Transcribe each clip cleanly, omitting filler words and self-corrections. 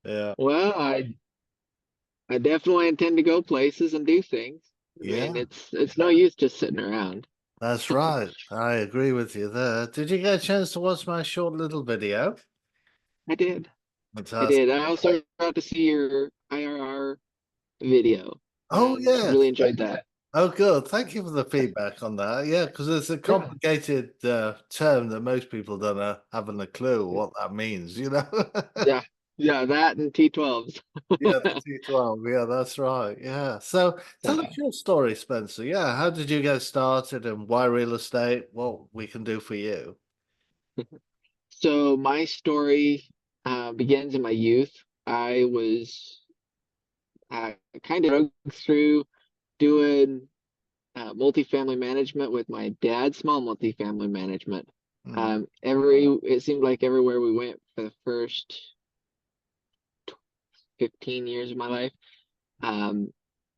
Yeah. Well, I definitely intend to go places and do things. I mean, Yeah, it's no use just sitting around. that's right. I agree with you there. Did you get a chance to watch my short little video? I did. I Fantastic. did. I also got to see your IRR video Oh, and yeah. really enjoyed that. Oh, good. Thank you for the feedback on that. Yeah, because it's a Yeah. complicated term that most people don't haven't a clue what that means, you know? Yeah. Yeah, that and T12s. Yeah, the T12. Yeah, that's right. Yeah. So tell us your story, Spencer. Yeah. How did you get started and why real estate? What we can do for you? So my story begins in my youth. I was kind of through doing multifamily management with my dad, small multifamily management. Mm, It seemed like everywhere we went for the first 15 years of my life, um,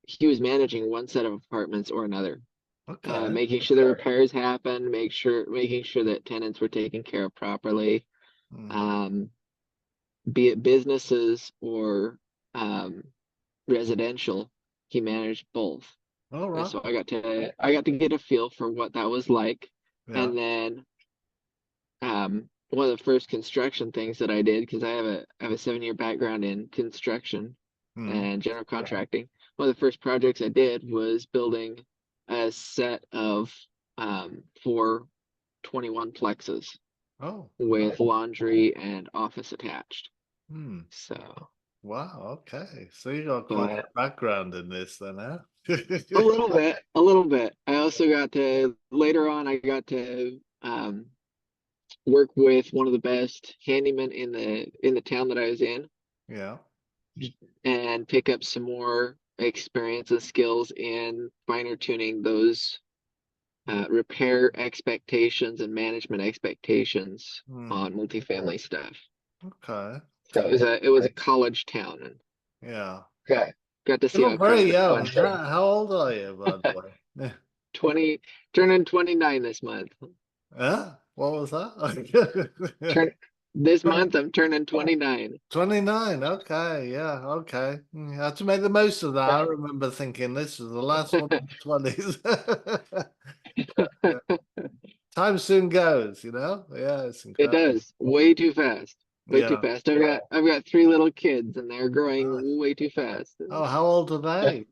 he was managing one set of apartments or another, okay. making sure the repairs happened, making sure that tenants were taken care of properly, Mm. um, be it businesses or um, residential. He managed both. All right. So I got to get a feel for what that was like. Yeah. And then one of the first construction things that I did, because I have a 7 year background in construction Mm. and general contracting. One of the first projects I did was building a set of four 21 plexes Oh, no. with laundry and office attached. Hmm. So, Wow. Okay. So you got quite a but background in this then, huh? a little bit. I also got to later on. I got to work with one of the best handymen in the town that I was in, Yeah. and pick up some more experience and skills in finer tuning those repair expectations and management expectations Hmm. on multifamily stuff. Okay. So it was a college town, and Yeah. got got to You see how look very kind of fun young. thing. How old are you, by the way? 20 turning 29 this month. Yeah. What was that? Turn this month I'm turning 29. 29. Okay. Yeah. Okay. You had to make the most of that. I Yeah. remember thinking this is the last one of the 20s. Time soon goes, you know? Yeah, it's It incredible. does way too fast. Way too Yeah. fast. I've got three little kids and they're Nice. growing way too fast. Oh, how old are they?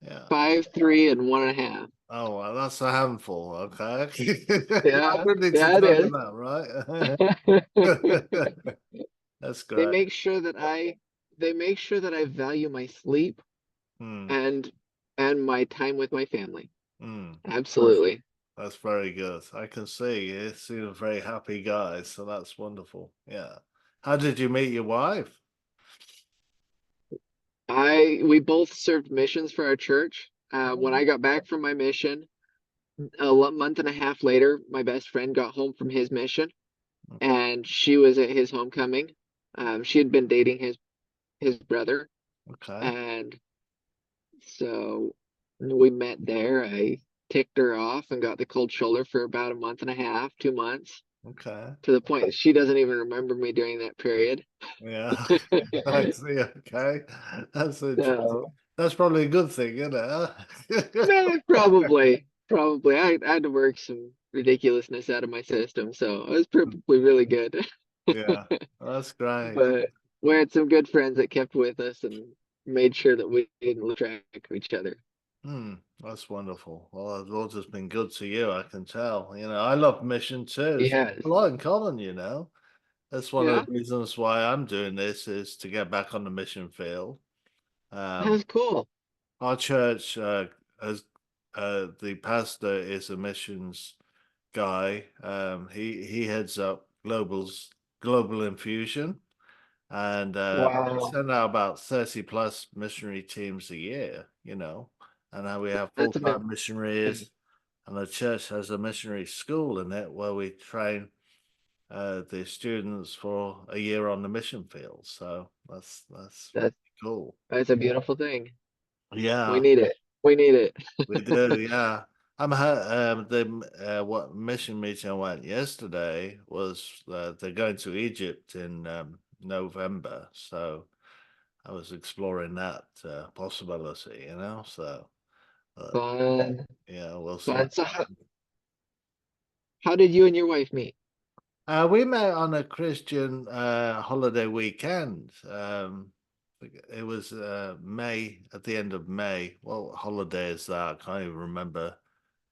Yeah. 5, 3, and 1.5. Oh, well, that's a handful. Okay. I Yeah, do need to yeah, it tell them is. that, right? That's They great. make sure that I value my sleep Hmm. and my time with my family. Hmm. Absolutely. That's very good. I can see you seem a very happy guy, so that's wonderful. Yeah. How did you meet your wife? We both served missions for our church. When Oh, I got back from my mission, month and a half later, my best friend got home from his mission, and she was at his homecoming. She had been dating his brother, okay. and so we met there. I ticked her off and got the cold shoulder for about a month and a half, 2 months, Okay. to the point that she doesn't even remember me during that period. Yeah. I see. Okay. That's interesting. So, That's probably a good thing, isn't it? no, probably. I had to work some ridiculousness out of my system, so it was probably really good. Yeah. That's great. But we had some good friends that kept with us and made sure that we didn't lose track of each other. Hmm, that's wonderful. Well, the Lord has been good to you, I can tell. You know, I love mission too. So Yes. a lot in common, you know. That's one of Yeah, the reasons why I'm doing this is to get back on the mission field. that Um, was cool. our church has the pastor is a missions guy. He heads up global infusion, and we Wow. send out about 30 plus missionary teams a year. You know, and now we have full That's time amazing. missionaries. And the church has a missionary school in it where we train the students for a year on the mission field. So that's That's cool. that's a beautiful thing. We Yeah, need it. We need it. we do. Yeah, the what mission meeting I went yesterday was they're going to Egypt in November. So I was exploring that possibility, you know. So uh, Fun, yeah, we'll see. fun. So how did you and your wife meet? We met on a Christian holiday weekend. It was May, at the end of May. What holiday is that? I can't even remember.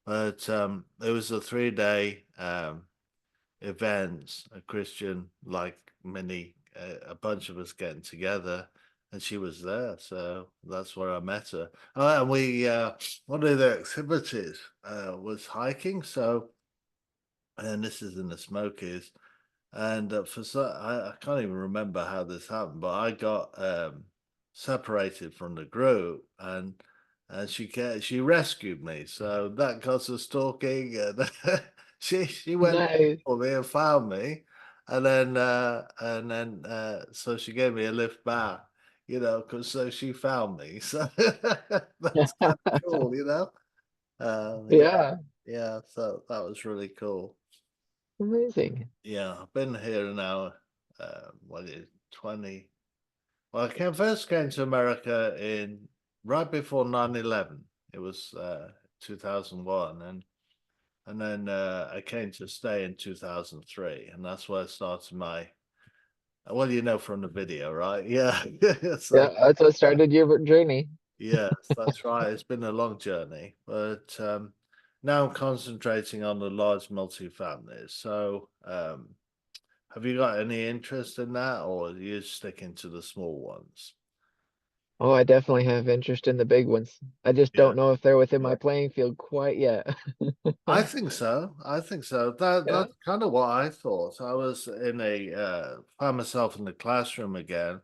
But it was a 3 day event, a Christian like mini, a bunch of us getting together, and she was there. So that's where I met her. Oh, and we one of the activities was hiking. So, and this is in the Smokies. And I can't even remember how this happened, but I got separated from the group, and she rescued me. So that got us talking, and she went Nice. for me and found me, and then so she gave me a lift back, you know, because so she found me. So that's kind of cool, you know. Yeah, Yeah, yeah. So that was really cool. amazing. Yeah, I've been here now. What is 20? Well, first came to America in right before 9/11. It was 2001, and then I came to stay in 2003, and that's where I started my. Well, you know from the video, right? Yeah. So Yeah, that's what started your journey. yes, that's right. It's been a long journey, but now I'm concentrating on the large multifamilies. So have you got any interest in that, or are you sticking to the small ones? Oh, I definitely have interest in the big ones. I just Yeah, don't know if they're within my playing field quite yet. I think so. I think so. That's Yeah, kind of what I thought. I was found myself in the classroom again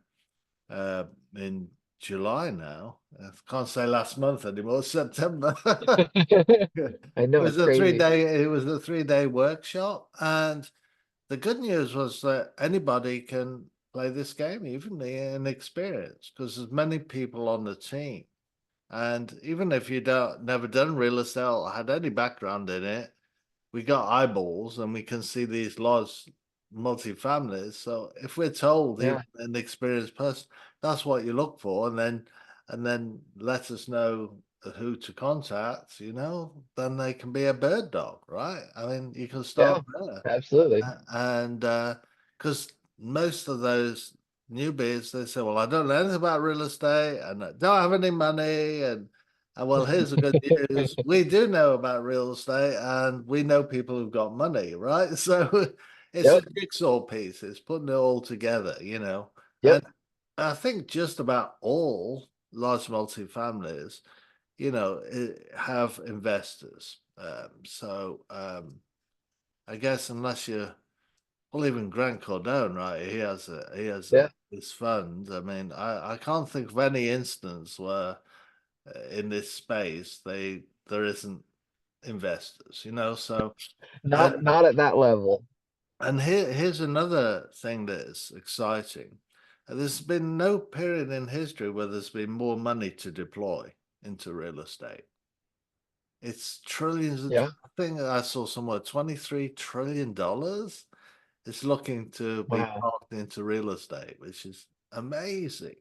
uh, in July now. I can't say last month anymore. September. I know it's crazy. It was a 3 day workshop, and the good news was that anybody can play this game, even the inexperienced, because there's many people on the team. And even if you don't never done real estate or had any background in it, we got eyeballs and we can see these large multi-families. So if we're told, even Yeah, an experienced person, that's what you look for, and then let us know who to contact, you know, then they can be a bird dog, right? I mean, you can start yeah, there. absolutely. And because most of those newbies, they say, "Well, I don't know anything about real estate, and I don't have any money." And well, here's the good news: we do know about real estate, and we know people who've got money, right? So it's a Yep, jigsaw piece. It's putting it all together, you know. yep, And I think just about all large multifamilies, you know, have investors. I guess unless you well, even Grant Cardone, right? yeah, his fund. I mean, I can't think of any instance where in this space there isn't investors, you know. So and not at that level. here's another thing that is exciting. There's been no period in history where there's been more money to deploy into real estate. It's trillions. Yeah, I think I saw somewhere $23 trillion is looking to be wow, parked into real estate, which is amazing.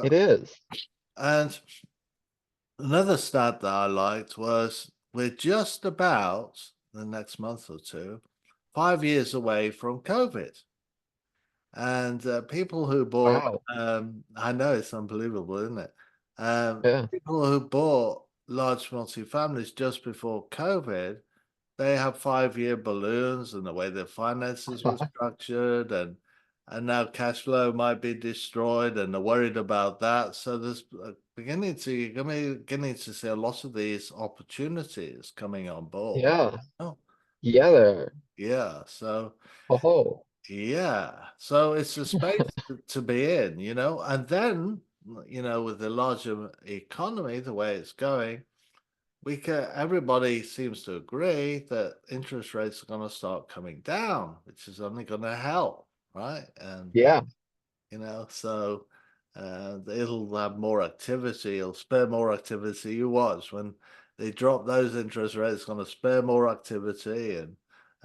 it So, is. and another stat that I liked was we're just about the next month or two, 5 years away from COVID. And people who bought, Wow, I know it's unbelievable, isn't it? yeah, People who bought large multifamilies just before COVID, they have 5 year balloons and the way their finances were structured, and now cash flow might be destroyed, and they're worried about that. So there's beginning to see a lot of these opportunities coming on board. yeah, Oh, yeah, there. yeah. So Oh, yeah. So it's a space to be in, you know, and then, you know, with the larger economy, the way it's going, everybody seems to agree that interest rates are going to start coming down, which is only going to help, right? And yeah, you know, so it'll have more activity. It'll spur more activity. You watch when they drop those interest rates, it's going to spur more activity,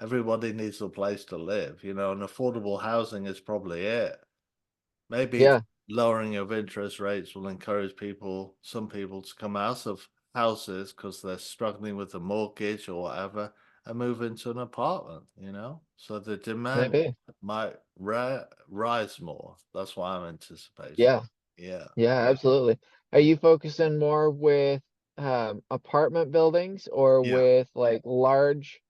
everybody needs a place to live, and affordable housing is probably it. Maybe Yeah, lowering of interest rates will encourage some people to come out of houses because they're struggling with a mortgage or whatever and move into an apartment. So the demand maybe. might rise more. That's what I'm anticipating. Yeah, Yeah. yeah, absolutely. Are you focusing more with apartment buildings or Yeah. with like large,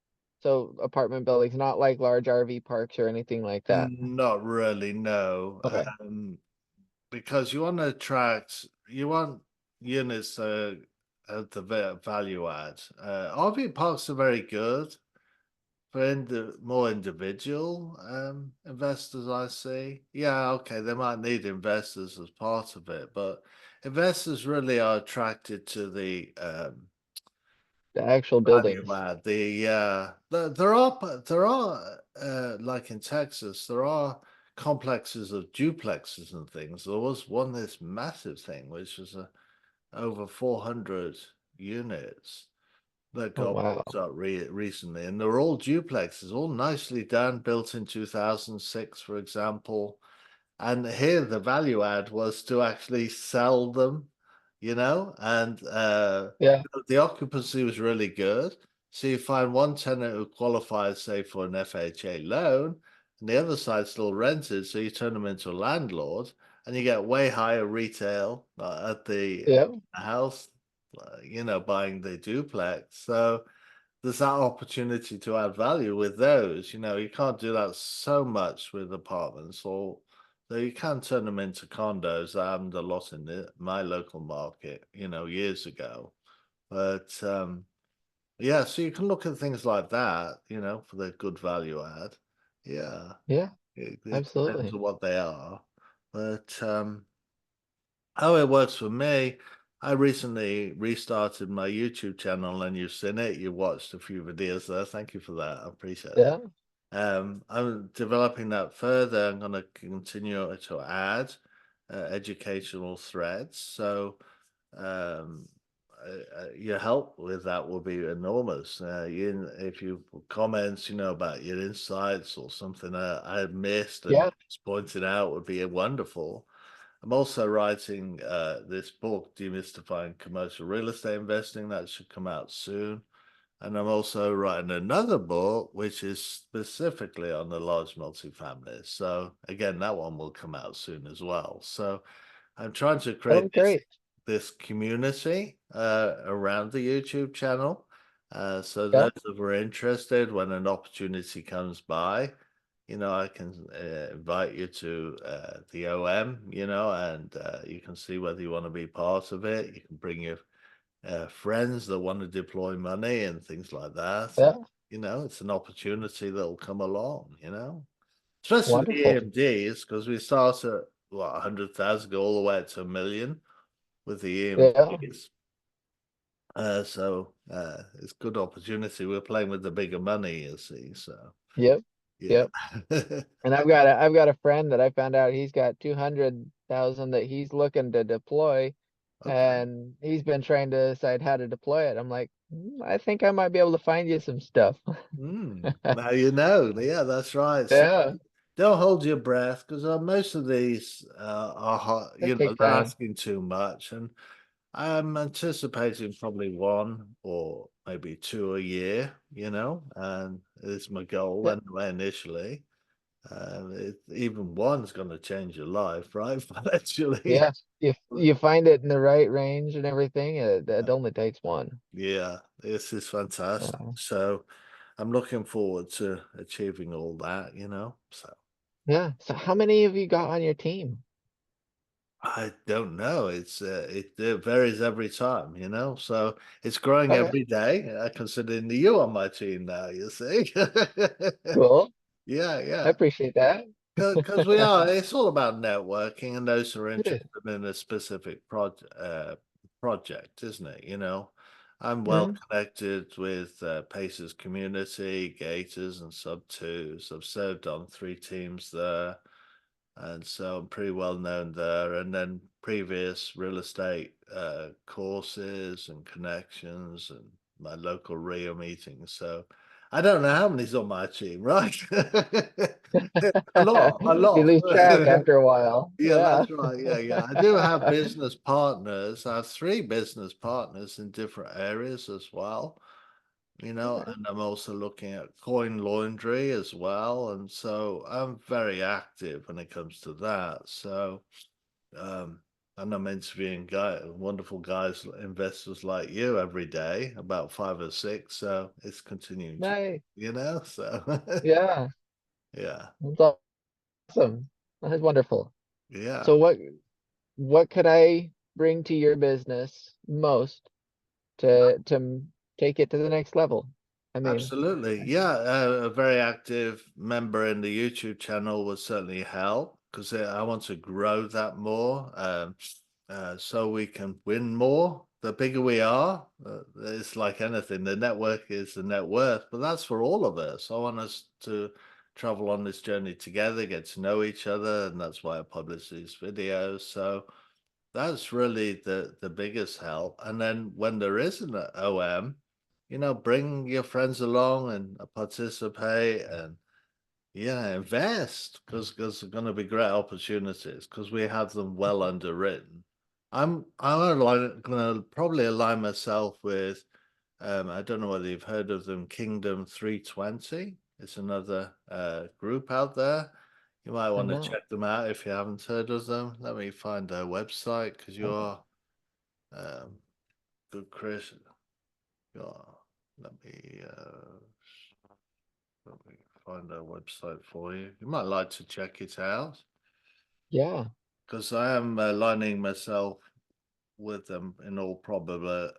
so apartment buildings, not like large RV parks or anything like that? Not really, no. Okay. Because you want units at the value add. RV parks are very good for more individual investors, I see. Yeah, okay, they might need investors as part of it, but investors really are attracted to the The actual value buildings. add. There are like in Texas, there are complexes of duplexes and things. There was one this massive thing, which was over 400 units that Oh, got wow. built up recently, and they're all duplexes, all nicely done, built in 2006, for example. And here the value add was to actually sell them, and Yeah, the occupancy was really good. So you find one tenant who qualifies, say, for an FHA loan, and the other side still rented, so you turn them into a landlord, and you get way higher retail at the yeah, house, buying the duplex. So there's that opportunity to add value with those. You can't do that so much with apartments, or though you can turn them into condos. That happened a lot in my local market, years ago. But yeah, so you can look at things like that, for the good value add. Yeah, yeah, it depends absolutely. on what they are. But how it works for me, I recently restarted my YouTube channel and you've seen it. You watched a few videos there. Thank you for that. I appreciate it. Yeah. I'm developing that further. I'm going to continue to add educational threads. So um, your help with that will be enormous. If you comments, about your insights or something I missed and Yeah. just pointed out would be wonderful. I'm also writing this book, Demystifying Commercial Real Estate Investing, that should come out soon. And I'm also writing another book, which is specifically on the large multifamily. So again, that one will come out soon as well. So I'm trying to create Oh, this great. community around the YouTube channel. So Yeah. those that are interested, when an opportunity comes by, I can invite you to the OM, and you can see whether you want to be part of it. You can bring your friends that want to deploy money and things like that. And, Yeah. it's an opportunity that will come along. Especially the Wonderful. EMDs, because we start at what 100,000, go all the way up to 1 million with the Yeah. EMDs. So it's good opportunity. We're playing with the bigger money, you see. So Yep. yeah. Yep. And I've got a friend that I found out he's got 200,000 that he's looking to deploy, Okay. and he's been trying to decide how to deploy it. I'm like, I think I might be able to find you some stuff. Now you know. Yeah, that's right. So Yeah, don't hold your breath because most of these are hot, it take they're time. asking too much. And I'm anticipating probably one or maybe two a year, and it's my goal Yeah, anyway initially. Even one's going to change your life, right? Financially. yeah. You find it in the right range and everything. It only takes one. Yeah, this is fantastic. Uh, So I'm looking forward to achieving all that. So yeah. So how many have you got on your team? I don't know. It varies every time. So it's growing Okay, every day. I consider you on my team now, you see. cool. Yeah, I yeah. appreciate that. Because we are, it's all about networking and those who are It is. interested in a specific project, isn't it? I'm well Mhm. connected with Pacers community, Gators, and Sub Twos. I've served on 3 teams there, and so I'm pretty well known there. And then previous real estate courses and connections, and my local RIA meetings. So I don't know how many's on my team, right? A lot, a You lot. lose track after a while. Yeah, Yeah. that's right. Yeah, yeah. I do have business partners. I have three business partners in different areas as well, Okay. and I'm also looking at coin laundry as well. And so I'm very active when it comes to that. So, um, and I'm interviewing wonderful guys, investors like you every day, about five or six. So it's continuing to, Nice. so Yeah. yeah, That's awesome. That's wonderful. yeah. So what could I bring to your business most to take it to the next level? I mean, Absolutely. Yeah. A very active member in the YouTube channel would certainly help because I want to grow that more so we can win more. The bigger we are, it's like anything. The network is the net worth, but that's for all of us. I want us to travel on this journey together, get to know each other, and that's why I publish these videos. So that's really the biggest help. And then when there isn't an OM, bring your friends along and participate and yeah, invest because there's going to be great opportunities because we have them well underwritten. I'm going to probably align myself with I don't know whether you've heard of them, Kingdom 320. It's another group out there. You might I'm want to not. check them out if you haven't heard of them. Let me find their website because you're um, good, Chris. You're, let me uh, let me find their website for you. You might like to check it out Yeah. because I am aligning myself with them in all probability.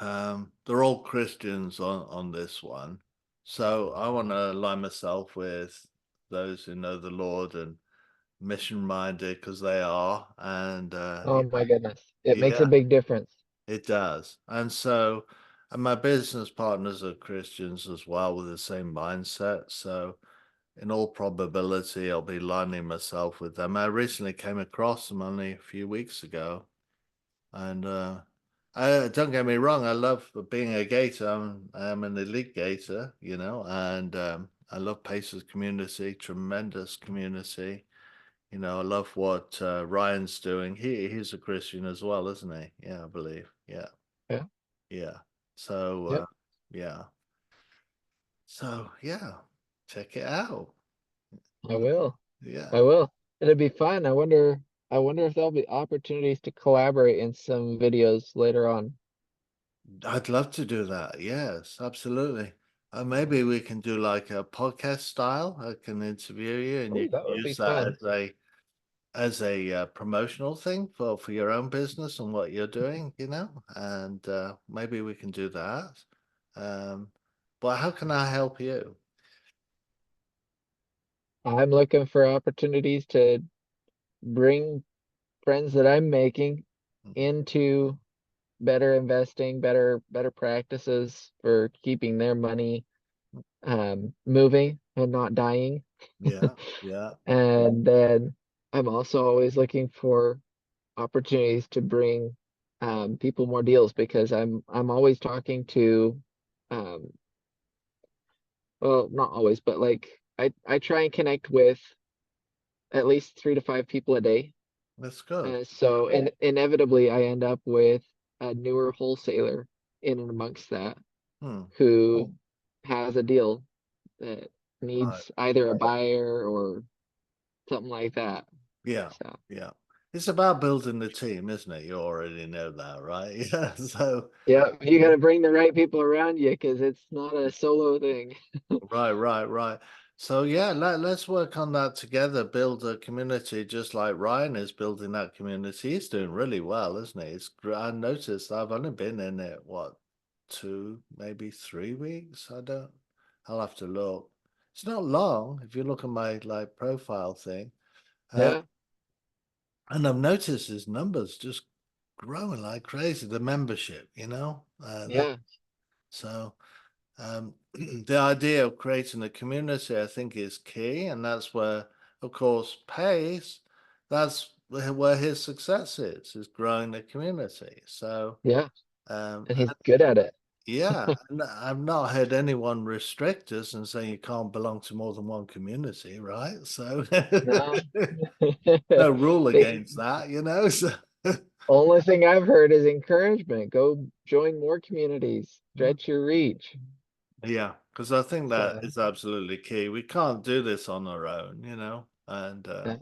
They're all Christians on this one. So I want to align myself with those who know the Lord and mission minded because they are. And Oh my goodness. It makes a yeah, big difference. it does. And so, and my business partners are Christians as well with the same mindset. So in all probability, I'll be aligning myself with them. I recently came across them only a few weeks ago and don't get me wrong, I love being a gator. I'm an elite gator, and I love Pacers community, tremendous community. I love what Ryan's doing. He's a Christian as well, isn't he? Yeah, I believe. Yeah, Yeah. yeah. So Yep. yeah, so yeah, check it out. I will. I Yeah, will. It'll be fun. I wonder if there'll be opportunities to collaborate in some videos later on. I'd love to do that. Yes, absolutely. Maybe we can do like a podcast style. I can interview you, and you Oh, can that would be use that fun. as a promotional thing for your own business and what you're doing. And maybe we can do that. Um, but how can I help you? I'm looking for opportunities to bring friends that I'm making into better investing, better practices for keeping their money moving and not dying. Yeah, yeah, And then I'm also always looking for opportunities to bring people more deals because I'm always talking to um, well, not always, but like I try and connect with at least 3 to 5 people a day. that's good. So and inevitably I end up with a newer wholesaler in and amongst that Hmm. who has a deal that Right. needs either a buyer or something like that. Yeah, So yeah. It's about building the team, isn't it? You already know that, right? Yeah. So yeah, you got to bring the right people around you because it's not a solo thing. right, right, right. So yeah, let's work on that together, build a community just like Ryan is building that community. He's doing really well, isn't he? I noticed I've only been in it, what, 2, maybe 3 weeks? I'll have to look. It's not long if you look at my like profile thing. Uh, Yeah, and I've noticed his numbers just growing like crazy, the membership, that yeah, so the idea of creating a community, I think, is key, and that's where, of course, Pace. That's where his success is growing the community. So yeah. And he's good at it. Yeah, and I've not heard anyone restrict us and say you can't belong to more than one community, right? So No. no rule The against that, you know. So only thing I've heard is encouragement. Go join more communities, stretch your reach. yeah, because I think that So is absolutely key. We can't do this on our own, you know. And yeah,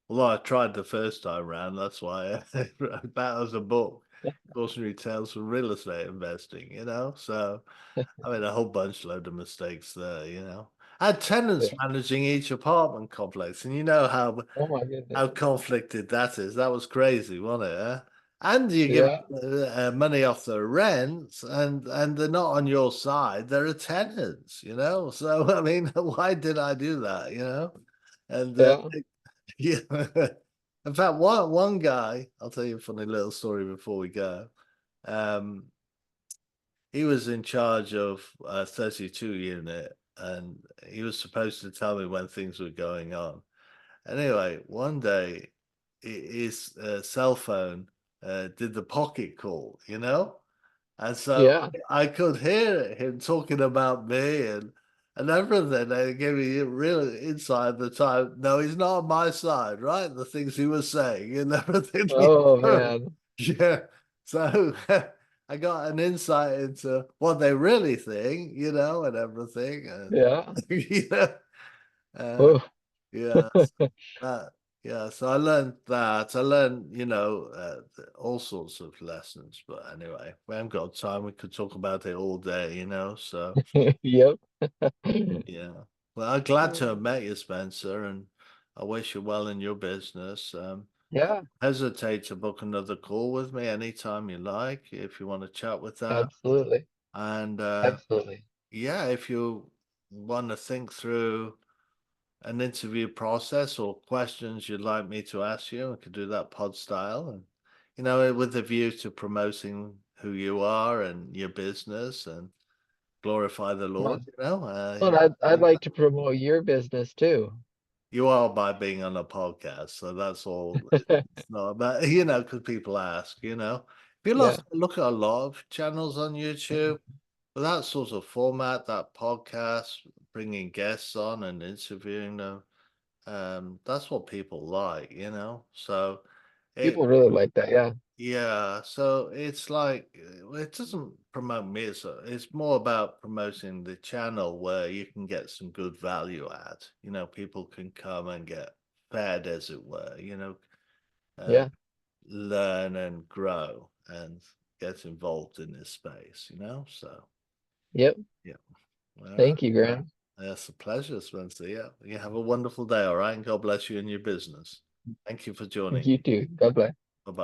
although I tried the first time round, that's why I wrote that as a book, Cautionary Tales for Real Estate Investing, you know. So I made a whole bunch load of mistakes there, you know. I had tenants yeah. managing each apartment complex, and you know Oh my goodness. how conflicted that is. That was crazy, wasn't it? And you give Yeah, money off the rents, and they're not on your side. They're tenants, you know. So I mean, why did I do that? You know, and yeah, yeah. In fact, one guy, I'll tell you a funny little story before we go. Um, he was in charge of a 32 unit, and he was supposed to tell me when things were going on. Anyway, one day his cell phone did the pocket call, you know? And so yeah. I could hear him talking about me and everything. They gave me a real insight at the time. No, he's not on my side, right? The things he was saying and everything. Oh man. Yeah. So I got an insight into what they really think, you know, and everything. And Yeah. you know, uh, Oh, yeah. That, yeah, so I learned that. I learned, you know, all sorts of lessons. But anyway, we haven't got time. We could talk about it all day, you know. So yep. yeah. Well, I'm glad to have met you, Spencer, and I wish you well in your business. Yeah, Hesitate to book another call with me anytime you like if you want to chat with that. absolutely. And Absolutely. yeah, if you want to think through an interview process or questions you'd like me to ask you, I could do that pod style and you know, with a view to promoting who you are and your business and glorify the Lord, Well, you know. well, I'd like to promote your business too. You are by being on a podcast, so that's all it's not about, you know, because people ask, you know. If you Yeah. look at a lot of channels on YouTube, with that sort of format, that podcast, bringing guests on and interviewing them, that's what people like, you know. So it People really like that. Yeah. yeah, so it's like it doesn't promote me. It's more about promoting the channel where you can get some good value add. You know, people can come and get fed, as it were. You know, uh, Yeah. learn and grow and get involved in this space. You know, so Yep. yeah. All right. Thank you, Graham. It's a pleasure, Spencer. Yeah. You have a wonderful day. All right. And God bless you in your business. Thank you for joining You me. too. God bless.